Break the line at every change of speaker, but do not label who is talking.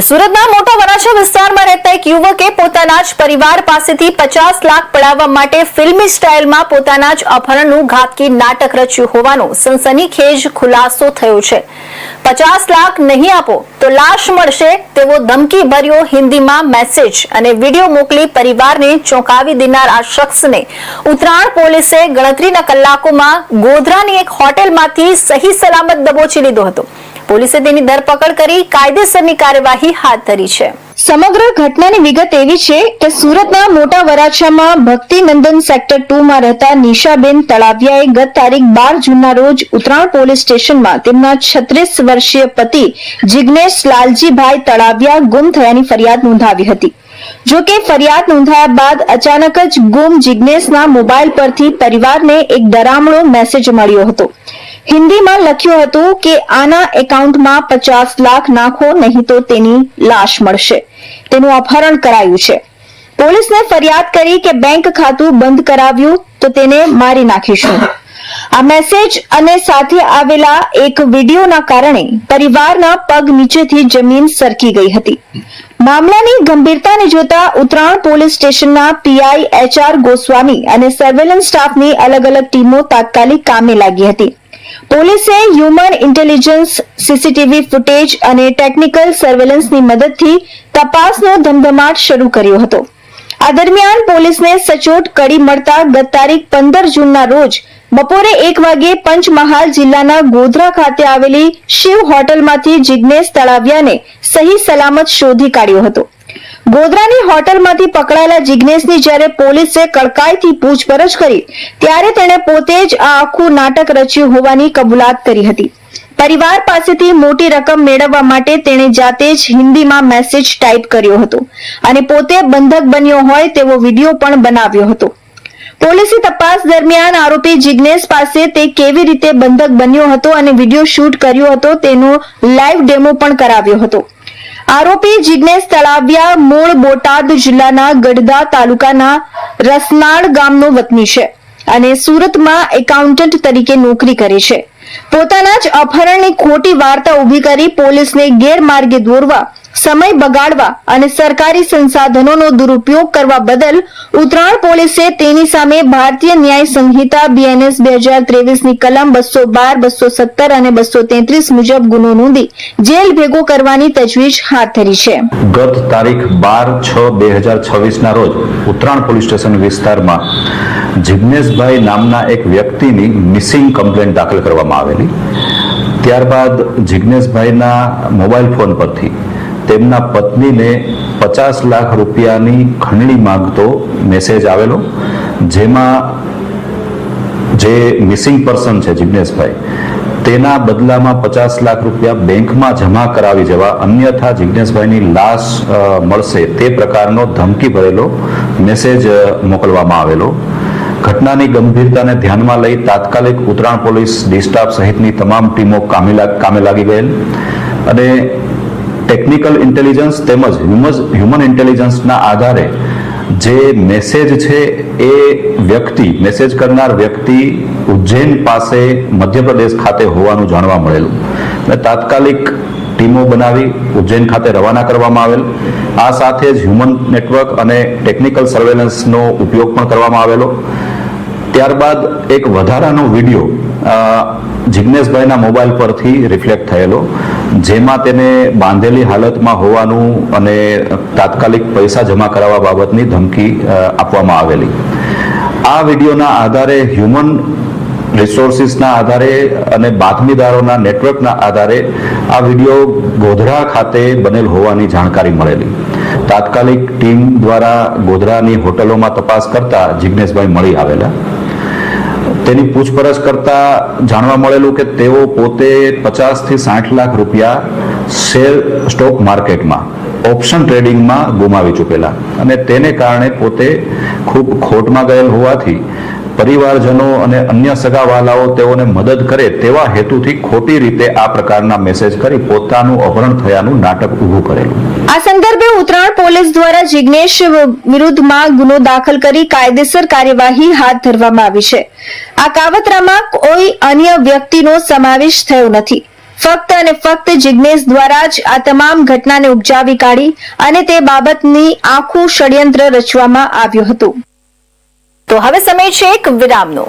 સુરતના મોટા વરાછા વિસ્તારમાં રહેતા એક યુવકે પોતાના જ પરિવાર પાસેથી 50 લાખ પડાવવા માટે ફિલ્મી સ્ટાઇલમાં પોતાના જ અપહરણનું ઘાતકી નાટક રચ્યું હોવાનો સનસનીખેજ ખુલાસો થયો છે। 50 લાખ નહીં આપો તો લાશ મળશે તેવો ધમકીભર્યો હિન્દીમાં મેસેજ અને વિડીયો મોકલી પરિવારને ચોંકાવી દેનાર આ શખ્સને ઉત્તરાયણ પોલીસે ગણતરીના કલાકોમાં ગોધરાની એક હોટેલમાંથી સહી સલામત દબોચી લીધો હતો। પોલીસે તેની ધરપકડ કરી કાયદેસરની કાર્યવાહી હાથ ધરી છે। સમગ્ર ઘટનાની વિગત એવી છે કે સુરતના મોટા વરાછામાં ભક્તિનંદન સેક્ટર 2 માં રહેતા નિશાબેન તળાવિયાએ ગત તારીખ 12 જૂનના રોજ ઉત્તરાયણ પોલીસ સ્ટેશનમાં તેમના 36 વર્ષીય પતિ જિગ્નેશ લાલજીભાઈ તળાવિયા ગુમ થયાની ફરિયાદ નોંધાવી હતી। જો કે ફરિયાદ નોંધાયા બાદ અચાનક જ ગુમ જિગ્નેશના મોબાઈલ પરથી પરિવારને એક ડરામણો મેસેજ મળ્યો હતો। હિન્દીમાં લખ્યું હતું કે આના એકાઉન્ટમાં 50 લાખ નાખો નહીં તો તેની લાશ મળશે, તેનું અપહરણ કરાયું છે। પોલીસને ફરિયાદ કરી કે બેંક ખાતું બંધ કરાવ્યું તો તેને મારી નાખીશું। આ મેસેજ અને સાથે આવેલા એક વિડીયોના કારણે પરિવારના પગ નીચેથી જમીન સરકી ગઈ હતી। મામલાની ગંભીરતાને જોતા ઉત્તરાયણ પોલીસ સ્ટેશનના પીઆઈ એચઆર ગોસ્વામી અને સર્વેલન્સ સ્ટાફની અલગ અલગ ટીમો તાત્કાલિક કામે લાગી હતી। પોલીસે હ્યુમન ઇન્ટેલિજન્સ, સીસીટીવી ફૂટેજ અને ટેકનિકલ સર્વેલન્સની મદદથી તપાસનો ધમધમાટ શરૂ કર્યો હતો। આ દરમિયાન પોલીસને સચોટ કડી મળતા ગત તારીખ 15 જૂનના રોજ બપોરે 1 વાગ્યે પંચમહાલ જિલ્લાના ગોધરા ખાતે આવેલી શિવ હોટલમાંથી જિગ્નેશ તળાવિયાને સહી સલામત શોધી કાઢ્યો હતો। ગોધરાની હોટલમાંથી પકડાયેલા જિગ્નેશની જ્યારે પોલીસે કડકાઈથી પૂછપરછ કરી ત્યારે તેણે પોતે જ આ આખું નાટક રચ્યું હોવાની કબૂલાત કરી હતી। પરિવાર પાસેથી મોટી રકમ મેળવવા માટે તેણે જાતે જ હિન્દીમાં મેસેજ ટાઈપ કર્યો હતો અને પોતે બંધક બન્યો હોય તેવો વિડીયો પણ બનાવ્યો હતો। પોલીસે તપાસ દરમિયાન આરોપી જિગ્નેશ પાસે તે કેવી રીતે બંધક બન્યો હતો અને વિડીયો શૂટ કર્યો હતો તેનો લાઈવ ડેમો પણ કરાવ્યો હતો। આરોપી જિગ્નેશ તળાવિયા મૂળ બોટાદ જિલ્લાના ગઢડા તાલુકાના રસનાળ ગામનો વતની છે અને સુરતમાં એકાઉન્ટન્ટ તરીકે નોકરી કરે છે। પોતાના જ અપહરણની ખોટી વાર્તા ઊભી કરી પોલીસને ગેરમાર્ગે દોરવા, સમય બગાડવા અને સરકારી સંસાધનોનો દુરુપયોગ કરવા બદલ ઉત્તરાયણ પોલીસે તેની સામે ભારતીય ન્યાય સંહિતા BNS 2023ની કલમ 212, 217 અને 233 મુજબ ગુનો નોંધી જેલ ભેગો કરવાની તજવીજ હાથ ધરી છે।
ગત તારીખ 12/6/2026 ના રોજ ઉત્તરાયણ પોલીસ સ્ટેશન વિસ્તારમાં જિગ્નેશભાઈ નામના એક વ્યક્તિની મિસિંગ કમ્પ્લેન્ટ દાખલ કરવામાં આવેલી। ત્યારબાદ જિગ્નેશભાઈના મોબાઈલ ફોન પરથી તેમના પત્નીને 50 લાખ રૂપિયાની ખંડણી માંગતો મેસેજ આવેલો, જેમાં જે મિસિંગ પર્સન છે જિગ્નેશભાઈ તેના બદલામાં 50 લાખ રૂપિયા બેંકમાં જમા કરાવી જવા, અન્યથા જિગ્નેશભાઈની લાશ મળશે તે પ્રકારનો ધમકી ભરેલો મેસેજ મોકલવામાં આવેલો। ઘટનાની ગંભીરતાને ધ્યાનમાં લઈ તાત્કાલિક ઉત્તરાયણ પોલીસ ડી સ્ટાફ સહિતની તમામ ટીમો કામે લાગી ગયેલ અને ટેકનિકલ ઇન્ટેલિજન્સ તેમજ હ્યુમન ઇન્ટેલિજન્સના આધારે જે મેસેજ છે એ વ્યક્તિ, મેસેજ કરનાર વ્યક્તિ ઉજ્જૈન પાસે મધ્યપ્રદેશ ખાતે હોવાનું જાણવા મળેલું અને તાત્કાલિક ટીમો બનાવી ઉજ્જૈન ખાતે રવાના કરવામાં આવેલ। આ સાથે જ હ્યુમન નેટવર્ક અને ટેકનિકલ સર્વેલન્સનો ઉપયોગ પણ કરવામાં આવેલો। ત્યારબાદ એક વધારાનો વિડીયો જિગ્નેશભાઈના મોબાઈલ પરથી રિફ્લેક્ટ થયેલો, જેમાં તેને બાંધેલી હાલતમાં હોવાનું અને તાત્કાલિક પૈસા જમા કરાવવા બાબતની ધમકી આપવામાં આવેલી। આ વિડીયોના આધારે હ્યુમન રિસોર્સિસના આધારે અને બાતમીદારોના નેટવર્કના આધારે આ વિડીયો ગોધરા ખાતે બનેલ હોવાની જાણકારી મળેલી। તાત્કાલિક ટીમ દ્વારા ગોધરાની હોટલોમાં તપાસ કરતા જિગ્નેશભાઈ મળી આવેલા। તેની પૂછપરછ કરતા જાણવા મળેલું કે તેઓ પોતે 50 થી 60 લાખ રૂપિયા શેર સ્ટોક માર્કેટમાં ઓપ્શન ટ્રેડિંગમાં ગુમાવી ચૂકેલા અને તેને કારણે પોતે ખૂબ ખોટમાં ગયેલ હોવાથી પરિવારજનો અને અન્ય સગાવાલાઓ તેઓને મદદ કરે તેવા હેતુથી ખોટી રીતે આ પ્રકારના મેસેજ કરી પોતાનું અપહરણ થયાનું નાટક ઊભું કરેલું।
આ સંદર્ભે ઉત્તરાયણ પોલીસ દ્વારા જિગ્નેશ વિરુદ્ધમાં ગુનો દાખલ કરી કાયદેસર કાર્યવાહી હાથ ધરવામાં આવી છે। આ કાવતરામાં કોઈ અન્ય વ્યક્તિનો સમાવેશ થયો નથી। ફક્ત અને ફક્ત જિજ્ઞેશ દ્વારા જ આ તમામ ઘટનાને ઉપજાવી કાઢી અને તે બાબતની આખું ષડયંત્ર રચવામાં આવ્યું હતું. તો હવે સમય છે એક વિરામનો.